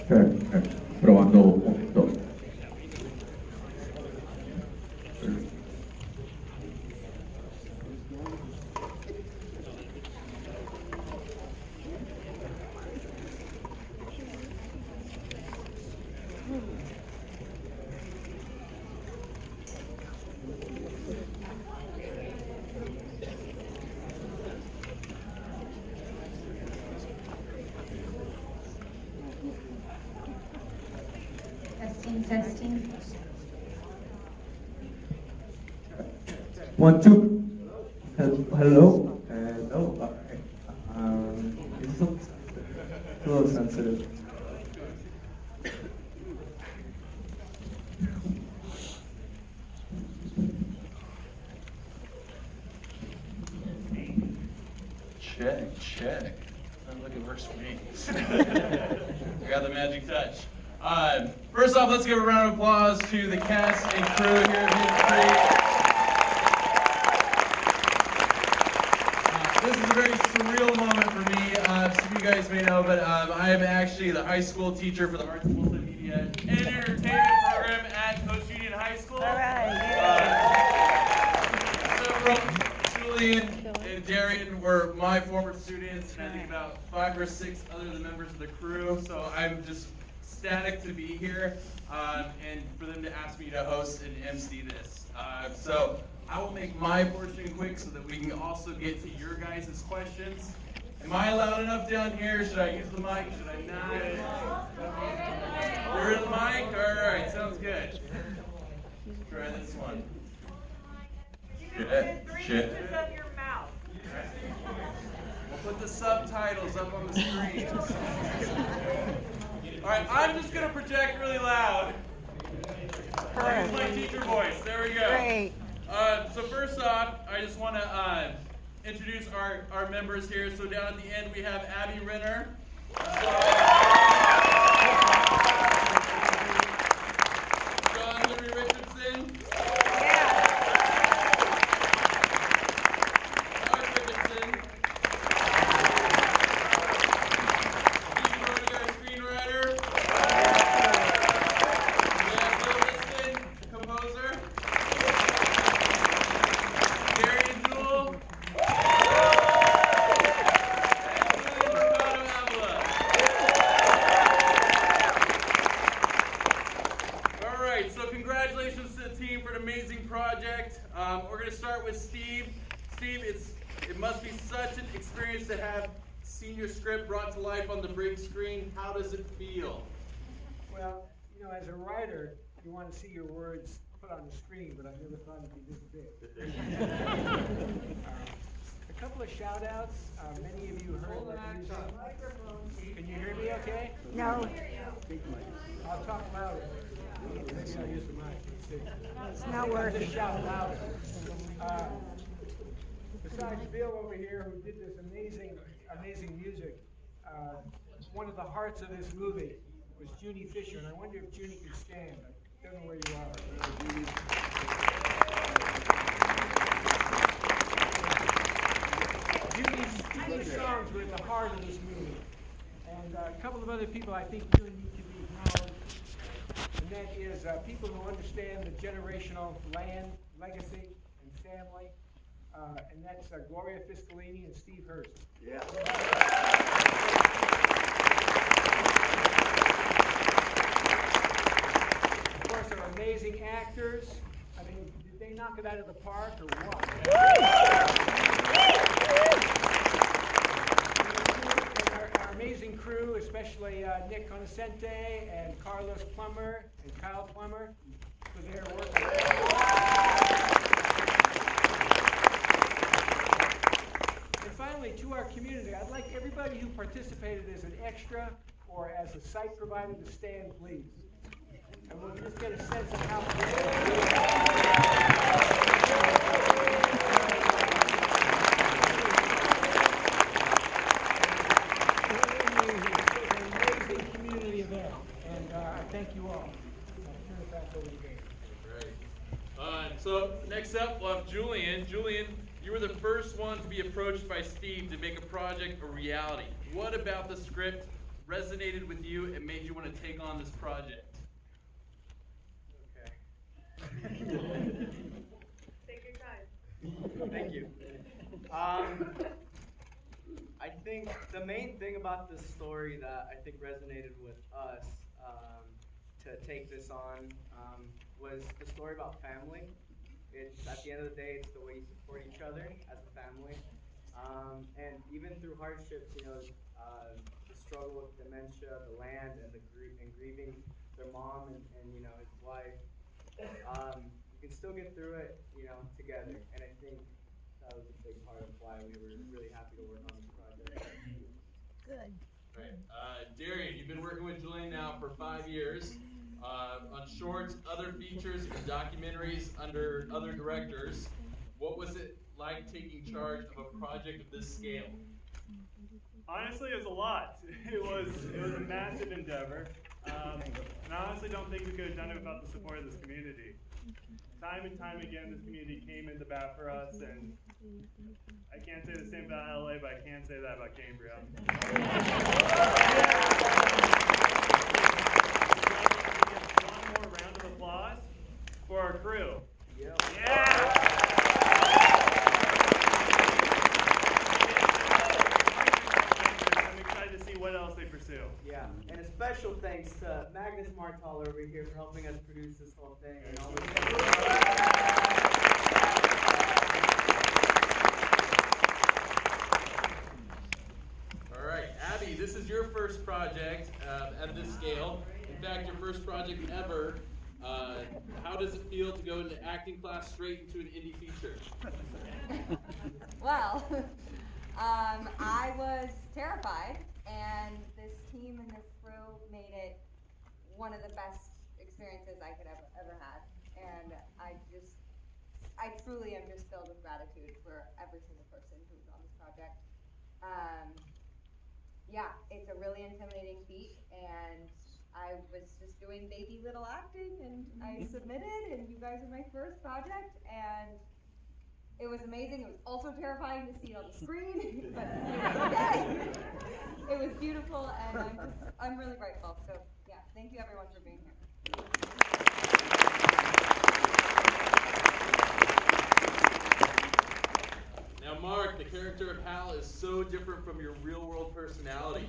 Probando un, dos. Testing, testing. 1, 2. Hello. Hello. It's a little sensitive. Check, check. Sounds like it works for me. I got the magic touch. First off, let's give a round of applause to the cast and crew here at Hidden Creek. This is a very surreal moment for me. Some of you guys may know, but I am actually the high school teacher for the Arts Multimedia and Entertainment program at Coast Union High School. All right. Julian and Darian were my former students, and I think about 5 or 6 other members of the crew. So I'm just ecstatic to be here, and for them to ask me to host and MC this. So I will make my portion quick so that we can also get to your guys' questions. Am I loud enough down here? Should I use the mic? Should I not? You're in the mic? All right, sounds good. Try this one. Shit. We'll put the subtitles up on the screen. All right, I'm just gonna project really loud. Use my teacher voice. There we go. Great. So first off, I just want to introduce our members here. So down at the end we have Abby Renner. John Liberty Richardson. Mark Richardson. Steve Brody, our screenwriter. We have Bill Liston, composer. Darian Jewell. So congratulations to the team for an amazing project. We're going to start with Steve. Steve, it must be such an experience to have seen your script brought to life on the big screen. How does it feel? Well, as a writer, you want to see your words put on the screen, but I never thought it'd be this big. A couple of shout outs. Many of you heard that music. Can you hear me okay? No, I'll talk louder. Maybe I'll use the mic. Let's see. it's not Just working. shout louder. Besides Bill over here, who did this amazing music, one of the hearts of this movie was Junie Fisher, and I wonder if Junie could stand. I don't know where you are. Junie's songs were at the heart of this movie, and a couple of other people I think really need to be acknowledged. And that is people who understand the generational land, legacy, and family. And that's Gloria Fiscalini and Steve Hurst. Yeah. Of course, they're amazing actors. I mean, did they knock it out of the park or what? And our amazing crew, especially Nick Conoscente and Carlos Plummer and Kyle Plummer, for their work. And finally, to our community, I'd like everybody who participated as an extra or as a site provider to stand, please. And we'll just get a sense of how amazing community event, and I thank you all. I'll turn it back over to Gabe. Great. So next up, we'll have Julian. Julian, you were the first one to be approached by Steve to make a project a reality. What about the script resonated with you and made you want to take on this project? Okay. Take your time. Thank you. I think the main thing about this story that I think resonated with us to take this on was the story about family. It's at the end of the day, it's the way you support each other as a family, and even through hardships, the struggle with dementia, the land, and grieving their mom and his wife. You can still get through it, together. And I think that was a big part of why we were really happy to work on this project. Good. Right. Darian, you've been working with Julian now for 5 years on shorts, other features, and documentaries under other directors. What was it like taking charge of a project of this scale? Honestly, it was a lot. It was a massive endeavor, and I honestly don't think we could have done it without the support of this community. Time and time again, this community came into bat for us, and I can't say the same about LA, but I can say that about Cambria. One more round of applause for our crew. Yep. Yeah! I'm excited to see what else they pursue. Yeah, and a special thanks to Magnus Martall over here for helping us produce this whole thing. And all All right, Abby, this is your first project at this scale. In fact, your first project ever. How does it feel to go into acting class straight into an indie feature? Well, I was terrified, and this team and this crew made it one of the best experiences I could have ever had. And I truly am just filled with gratitude for every single person who's on this project. Yeah, it's a really intimidating feat, and I was just doing baby little acting, and I submitted, and you guys are my first project, and it was amazing. It was also terrifying to see it on the screen, but it was okay. It was beautiful, and I'm really grateful. So yeah, thank you everyone for being here. Now, Mark, the character of Hal is so different from your real-world personality.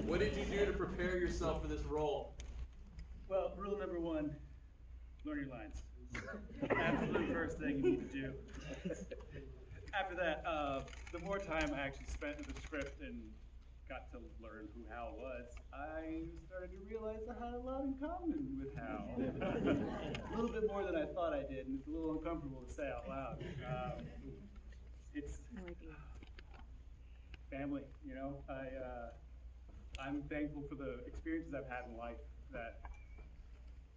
What did you do to prepare yourself for this role? Well, rule number one, learn your lines. Absolute first thing you need to do. After that, the more time I actually spent with the script and got to learn who Hal was, I started to realize I had a lot in common with Hal. A little bit more than I thought I did, and it's a little uncomfortable to say out loud. It's family, I'm thankful for the experiences I've had in life that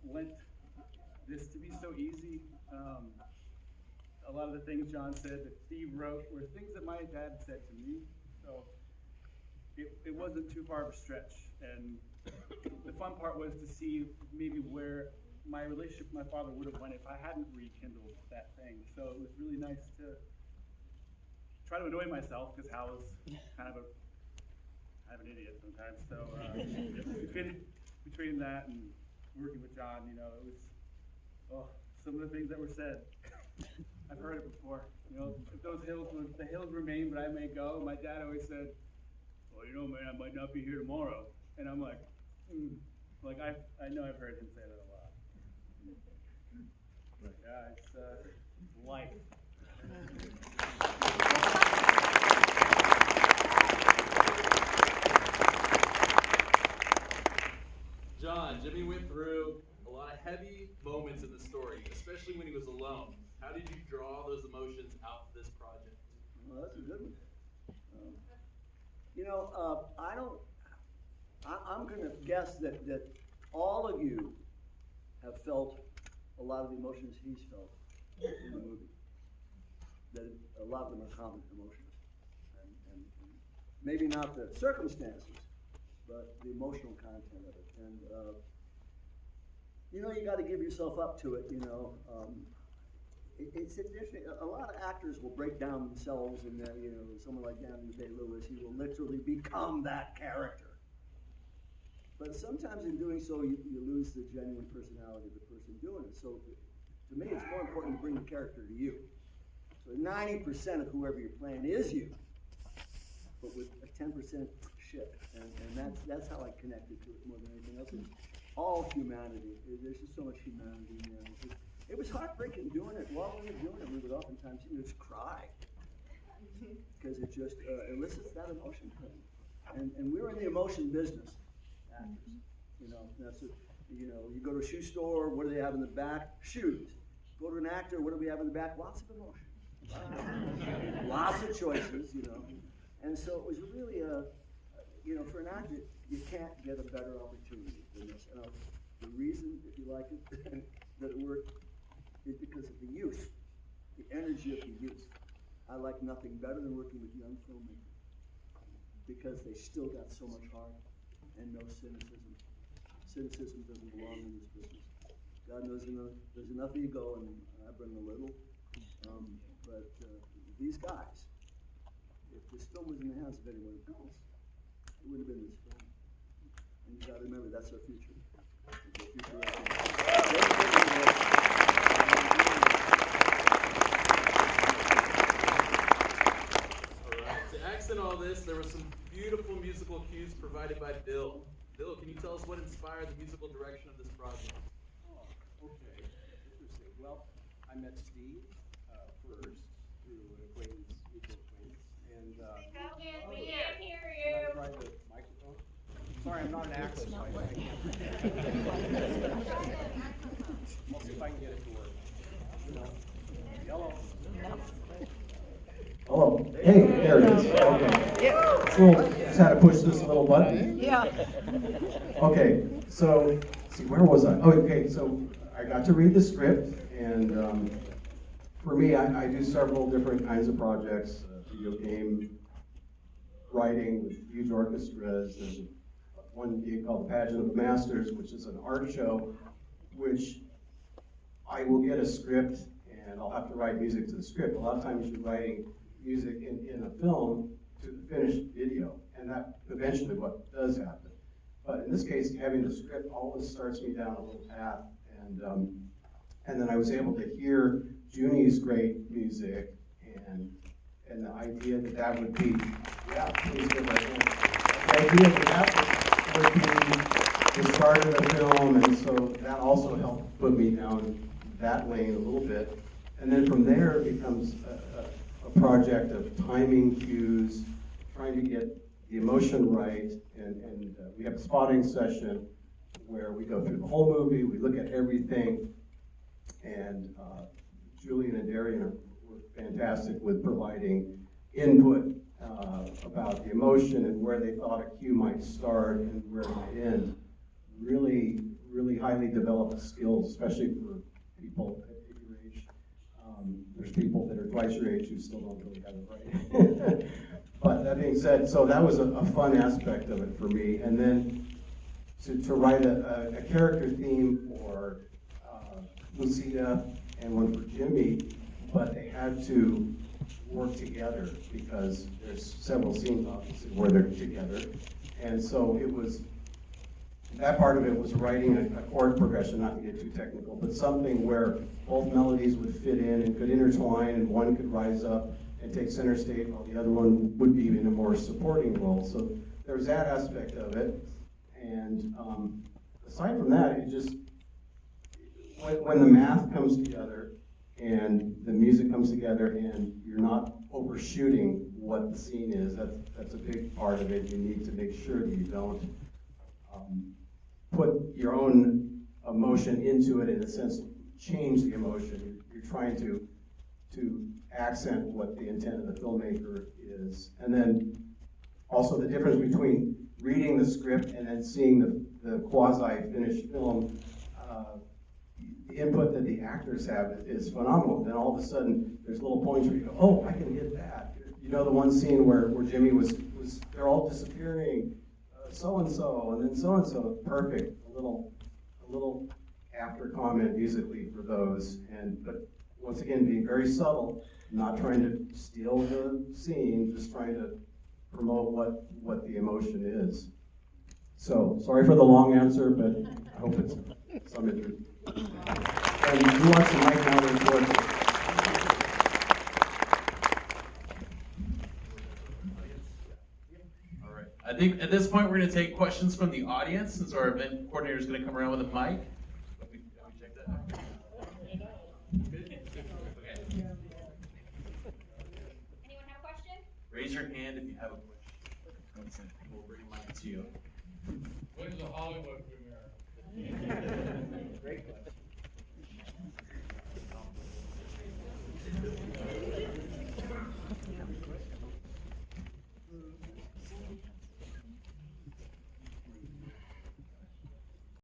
lent this to be so easy. A lot of the things John said that Steve wrote were things that my dad said to me, so it wasn't too far of a stretch. And the fun part was to see maybe where my relationship with my father would have went if I hadn't rekindled that thing. So it was really nice to try to annoy myself, because Hal was kind of an idiot sometimes. So between that and working with John, it was some of the things that were said. I've heard it before. If the hills remain, but I may go. My dad always said, "Well, man, I might not be here tomorrow." And I'm like, I know I've heard him say that a lot. But yeah, it's life. John, Jimmy went through a lot of heavy moments in the story, especially when he was alone. How did you draw those emotions out for this project? Well, that's a good one. I'm going to guess that all of you have felt a lot of the emotions he's felt in the movie. That a lot of them are common emotions. And maybe not the circumstances, but the emotional content of it. And, you got to give yourself up to it, It's interesting. A lot of actors will break down themselves, and someone like Daniel Day-Lewis, he will literally become that character. But sometimes in doing so, you lose the genuine personality of the person doing it. So to me, it's more important to bring the character to you. So 90% of whoever you're playing is you, but with a 10% shift. And that's how I connected to it more than anything else. It's all humanity. There's just so much humanity in there. It was heartbreaking doing it. While we were doing it, we would oftentimes just cry. Because it just elicits that emotion. And we were in the emotion business, actors. You know, that's it. You know, you go to a shoe store, what do they have in the back? Shoes. Go to an actor, what do we have in the back? Lots of emotion. Lots of choices, you know. And so it was really you know, for an actor, you can't get a better opportunity than this. The reason, if you like it, that it worked is because of the youth, the energy of the youth. I like nothing better than working with young filmmakers because they still got so much heart and no cynicism. Cynicism doesn't belong in this business. God knows there's enough ego, and I bring a little. But these guys, if this film was in the hands of anyone else, it wouldn't have been this film. And you gotta remember, that's our future. That's our future. To accent all this, there were some beautiful musical cues provided by Bill. Bill, can you tell us what inspired the musical direction of this project? Okay, interesting. Well, I met Steve first through an acquaintance, mutual acquaintance, and We can't hear you. can I try the microphone? Sorry, I'm not an actor, so I can't. I'll see if I can get it to work. Hello. Hello. Hey, there it is. Okay. Just had to push this little button. Yeah. Okay, so, let's see, where was I? Oh, okay, so I got to read the script, and for me, I do several different kinds of projects, video game writing with huge orchestras. There's one gig called the Pageant of the Masters, which is an art show, which I will get a script, and I'll have to write music to the script. A lot of times you're writing music in a film to the finished video, and that eventually what does happen. But in this case, having the script always starts me down a little path, and then I was able to hear Junie's great music, and the idea that would be, yeah, please give her a hand. The idea that would be the start of the film, and so that also helped put me down that lane a little bit. And then from there, it becomes a project of timing cues, trying to get the emotion right, and we have a spotting session where we go through the whole movie, we look at everything, and Julian and Darian were fantastic with providing input about the emotion and where they thought a cue might start and where it might end. Really, really highly developed skills, especially for people at your age. There's people that are twice your age who still don't really have it right. But that being said, so that was a fun aspect of it for me. And then to write a character theme for Lucida and one for Jimmy, but they had to work together because there's several scenes obviously where they're together. And so it was, that part of it was writing a chord progression, not to get too technical, but something where both melodies would fit in and could intertwine, and one could rise up and take center stage while the other one would be in a more supporting role. So there was that aspect of it. And aside from that, it just, when the math comes together and the music comes together and you're not overshooting what the scene is, that's a big part of it. You need to make sure that you don't put your own emotion into it, in a sense, change the emotion. You're trying to accent what the intent of the filmmaker is. And then also the difference between reading the script and then seeing the quasi-finished film, the input that the actors have is phenomenal. Then all of a sudden, there's little points where you go, oh, I can hit that. You know, the one scene where Jimmy was they're all disappearing, so-and-so, and then so-and-so, perfect. A little after comment musically for those. But once again, being very subtle, not trying to steal the scene, just trying to promote what the emotion is. So, sorry for the long answer, but I hope it's some interest. And who wants the mic now to report? All right. I think at this point, we're going to take questions from the audience, since our event coordinator is going to come around with a mic. Have we checked that out? Good? Okay. Anyone have a question? Raise your hand if you have a question. We'll bring a mic to you. When's the Hollywood premiere? Great question.